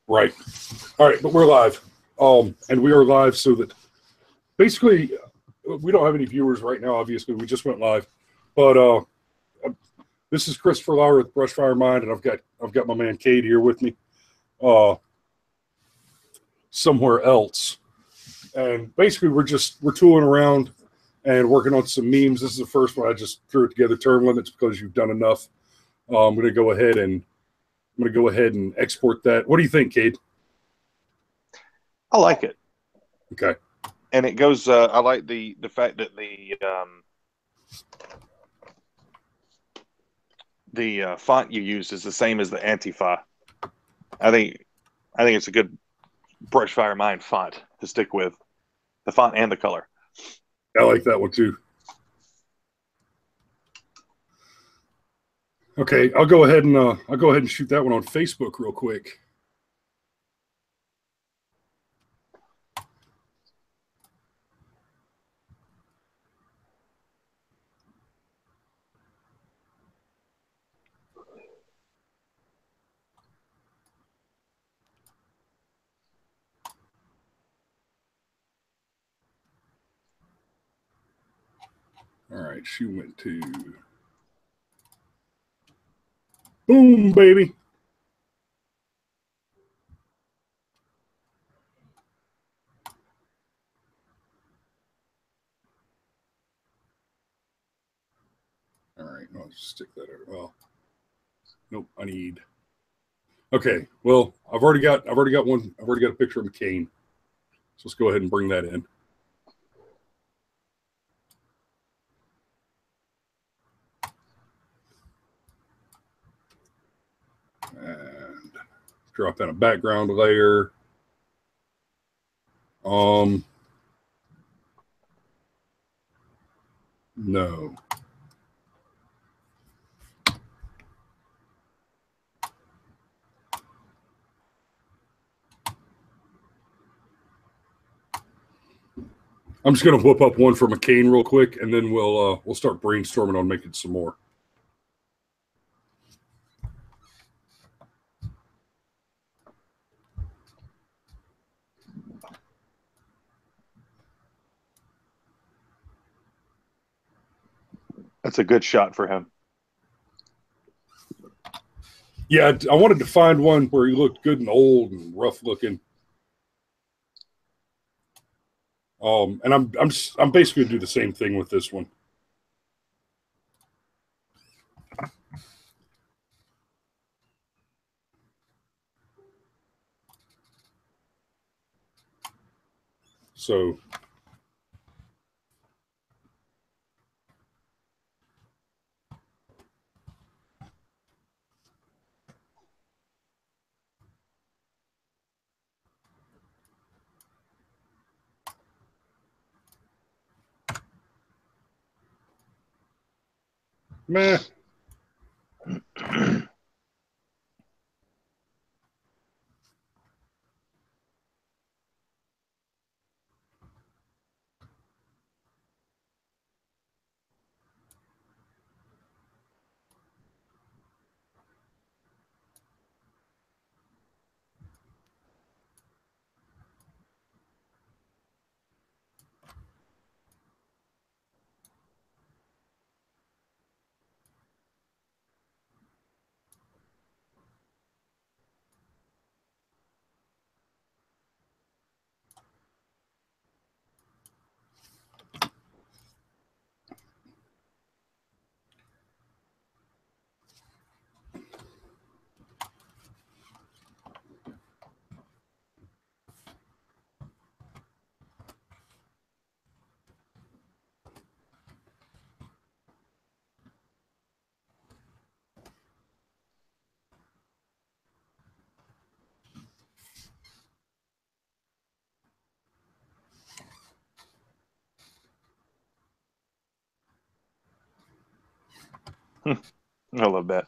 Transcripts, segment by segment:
Right. All right, but we're live. And we are live so that basically we don't have any viewers right now, obviously. We just went live. But this is Christopher Lauer with Brushfire Mind, and I've got my man Cade here with me. Somewhere else. And basically we're tooling around and working on some memes. This is the first one. I just threw it together, term limits, because you've done enough. I'm gonna go ahead and export that. What do you think, Cade? I like it. Okay. And it goes, I like the fact that the font you use is the same as the Antifa. I think it's a good Brushfire Mind font to stick with, the font and the color. I like that one too. Okay, I'll go ahead and shoot that one on Facebook real quick. All right, she went to boom, baby. All right, I'll stick that over. Well, nope, I need. Okay, well, I've already got one. I've already got a picture of McCain. So let's go ahead and bring that in. And drop in a background layer. No. I'm just gonna whoop up one for McCain real quick, and then we'll start brainstorming on making some more. That's a good shot for him. Yeah, I wanted to find one where he looked good and old and rough looking. And I'm basically gonna do the same thing with this one. So meh. I love that.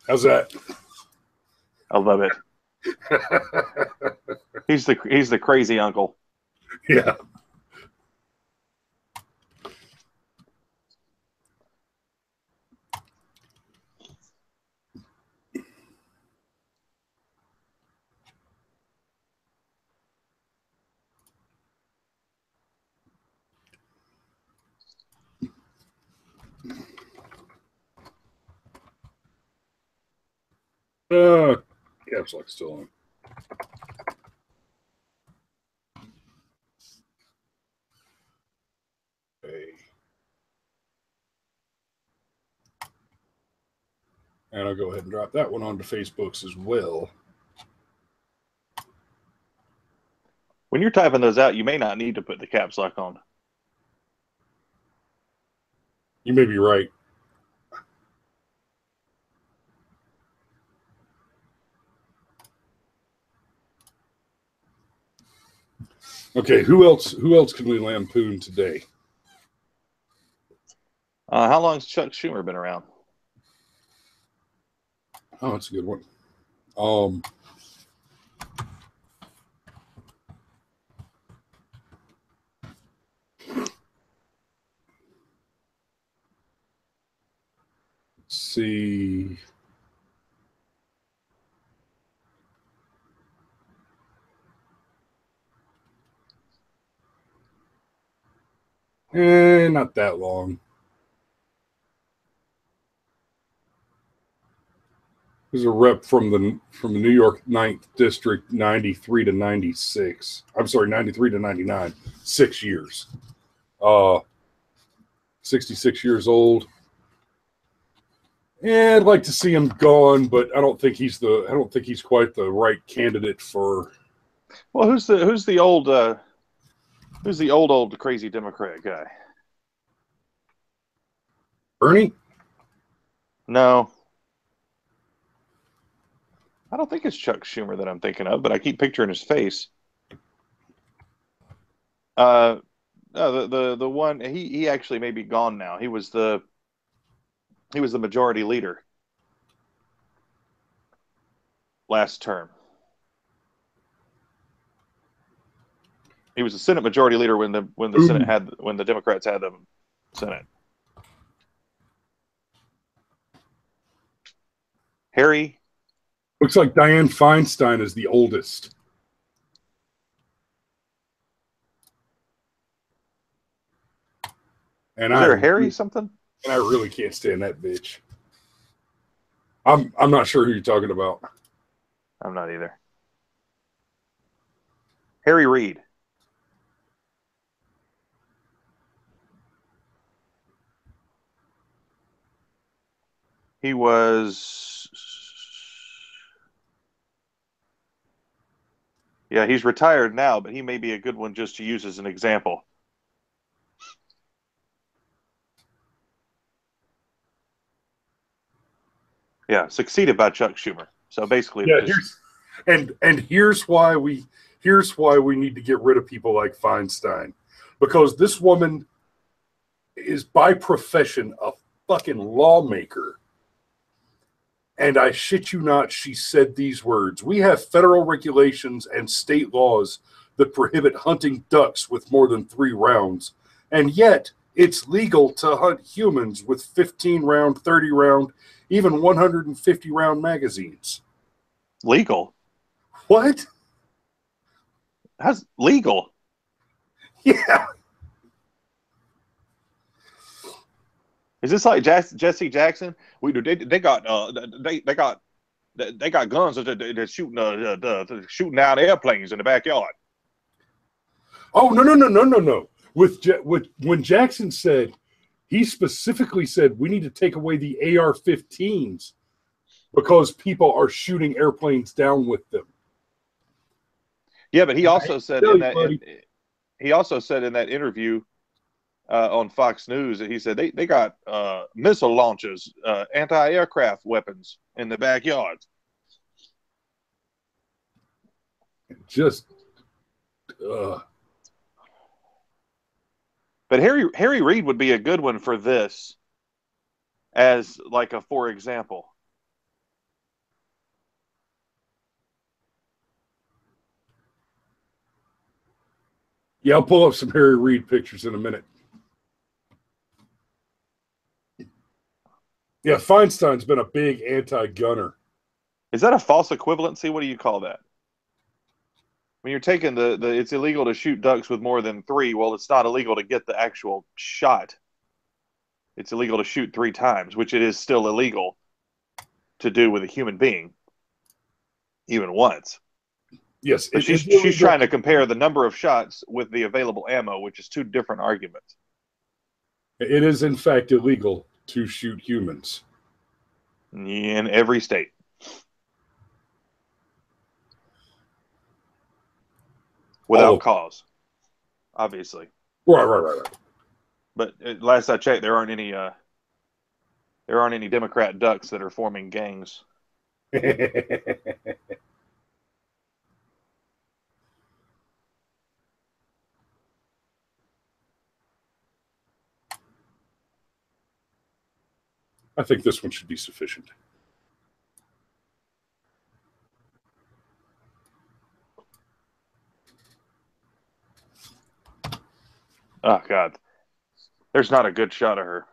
How's that? I love it. He's the crazy uncle. Yeah. Caps lock still on. Okay. And I'll go ahead and drop that one onto Facebook's as well. When you're typing those out, you may not need to put the caps lock on. You may be right. Okay, who else can we lampoon today? How long's Chuck Schumer been around? Oh, that's a good one. Let's see. Not that long. There's a rep from the New York 9th District, 93 to 96. I'm sorry, 93 to 99. 6 years. 66 years old. And I'd like to see him gone, but I don't think he's quite the right candidate for. Well, who's the old crazy Democrat guy? Bernie? No. I don't think it's Chuck Schumer that I'm thinking of, but I keep picturing his face. The one he actually may be gone now. He was the majority leader last term. He was the Senate majority leader when the Senate when the Democrats had the Senate. Harry. Looks like Dianne Feinstein is the oldest. And is there a Harry something? And I really can't stand that bitch. I'm not sure who you're talking about. I'm not either. Harry Reid. He was. Yeah, he's retired now, but he may be a good one just to use as an example. Yeah, succeeded by Chuck Schumer. So basically, yeah. Here's why we need to get rid of people like Feinstein, because this woman is by profession a fucking lawmaker. And I shit you not, she said these words: "We have federal regulations and state laws that prohibit hunting ducks with more than 3 rounds, and yet it's legal to hunt humans with 15 round, 30 round, even 150 round magazines." Legal? What? That's legal. Yeah. Is this like Jesse Jackson? They got guns that shooting down airplanes in the backyard. Oh no! When Jackson said, he specifically said we need to take away the AR-15s because people are shooting airplanes down with them. Yeah, but he also said in that interview on Fox News that he said they got missile launchers, anti-aircraft weapons in the backyard. Just. But Harry Reid would be a good one for this, as like a for example. Yeah, I'll pull up some Harry Reid pictures in a minute. Yeah, Feinstein's been a big anti-gunner. Is that a false equivalency? What do you call that? When you're taking it's illegal to shoot ducks with more than 3. Well, it's not illegal to get the actual shot. It's illegal to shoot 3 times, which it is still illegal to do with a human being. even once. Yes, But she's trying to compare the number of shots with the available ammo, which is two different arguments. It is, in fact, illegal to shoot humans in every state. Without cause, obviously. Right. But last I checked, there aren't any Democrat ducks that are forming gangs. I think this one should be sufficient. Oh, God. There's not a good shot of her.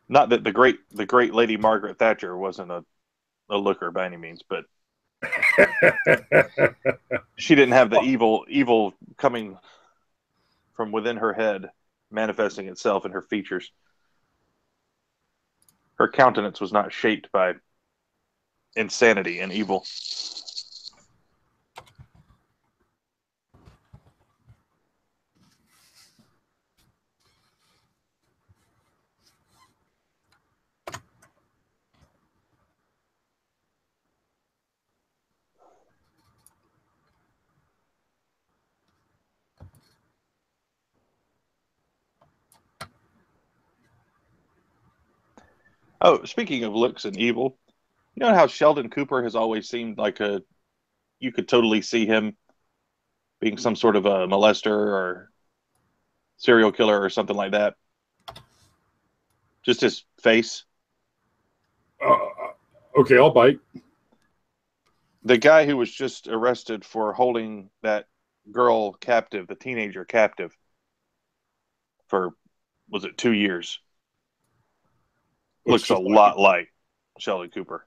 Not that the great Lady Margaret Thatcher wasn't a looker by any means, but she didn't have the evil coming from within her head, manifesting itself in her features. Her countenance was not shaped by insanity and evil. Oh, speaking of looks and evil, you know how Sheldon Cooper has always seemed like you could totally see him being some sort of a molester or serial killer or something like that. Just his face. Okay, I'll bite. The guy who was just arrested for holding that girl captive, the teenager captive, for, was it 2 years? Looks a lot like Sheldon Cooper.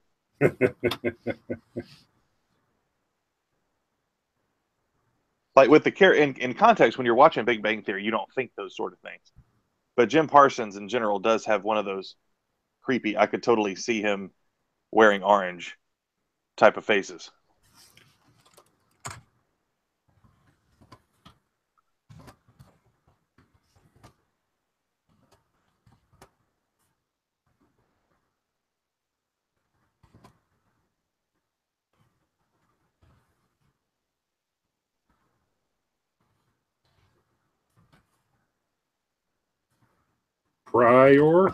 Like with the in context, when you're watching Big Bang Theory, you don't think those sort of things. But Jim Parsons in general does have one of those creepy, I could totally see him wearing orange type of faces. Prior.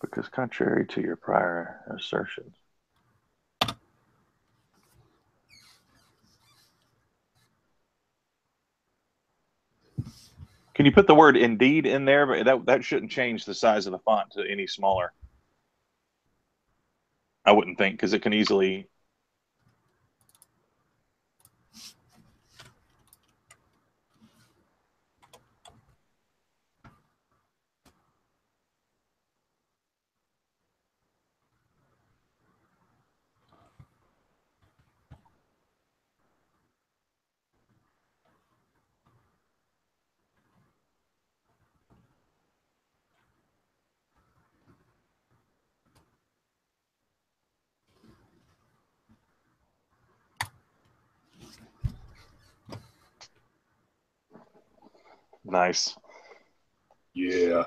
Because contrary to your prior assertions, can you put the word indeed in there? But that shouldn't change the size of the font to any smaller. I wouldn't think, because it can easily. Nice. Yeah.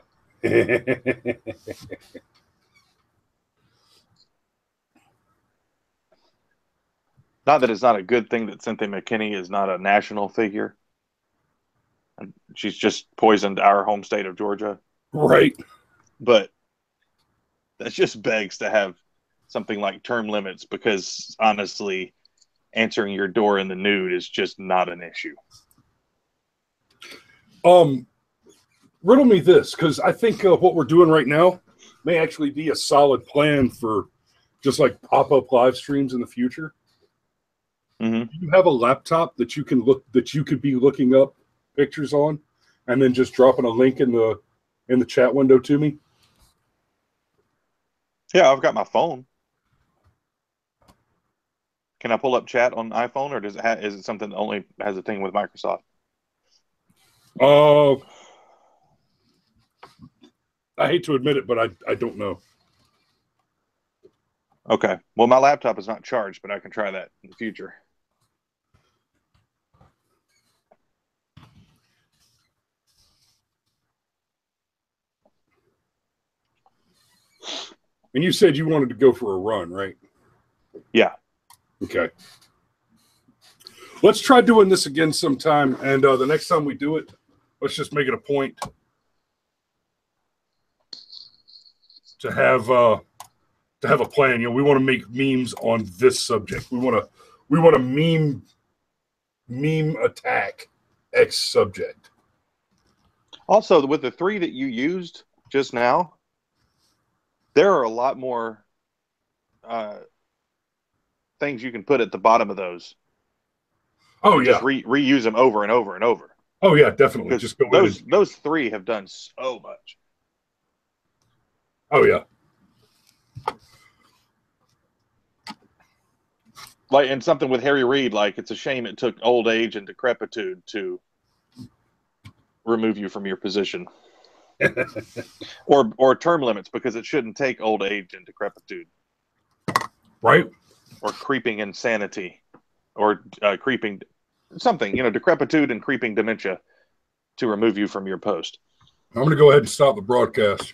Not that it's not a good thing that Cynthia McKinney is not a national figure. And she's just poisoned our home state of Georgia. Right. But that just begs to have something like term limits because, honestly, answering your door in the nude is just not an issue. Riddle me this, because I think what we're doing right now may actually be a solid plan for just like pop-up live streams in the future. Mm-hmm. Do you have a laptop that you could be looking up pictures on, and then just dropping a link in the chat window to me? Yeah, I've got my phone. Can I pull up chat on iPhone, or is it something that only has a thing with Microsoft? I hate to admit it, but I don't know. Okay. Well, my laptop is not charged, but I can try that in the future. And you said you wanted to go for a run, right? Yeah. Okay. Let's try doing this again sometime, and the next time we do it, let's just make it a point to have a plan. You know, we want to make memes on this subject. We want to meme attack X subject. Also, with the 3 that you used just now, there are a lot more things you can put at the bottom of those. Oh, yeah. Just reuse them over and over and over. Oh, yeah, definitely. Just go those 3 have done so much. Oh, yeah. Like, and something with Harry Reid, like, it's a shame it took old age and decrepitude to remove you from your position. or term limits, because it shouldn't take old age and decrepitude. Right. Or creeping insanity. Or creeping something, decrepitude and creeping dementia to remove you from your post. I'm going to go ahead and stop the broadcast.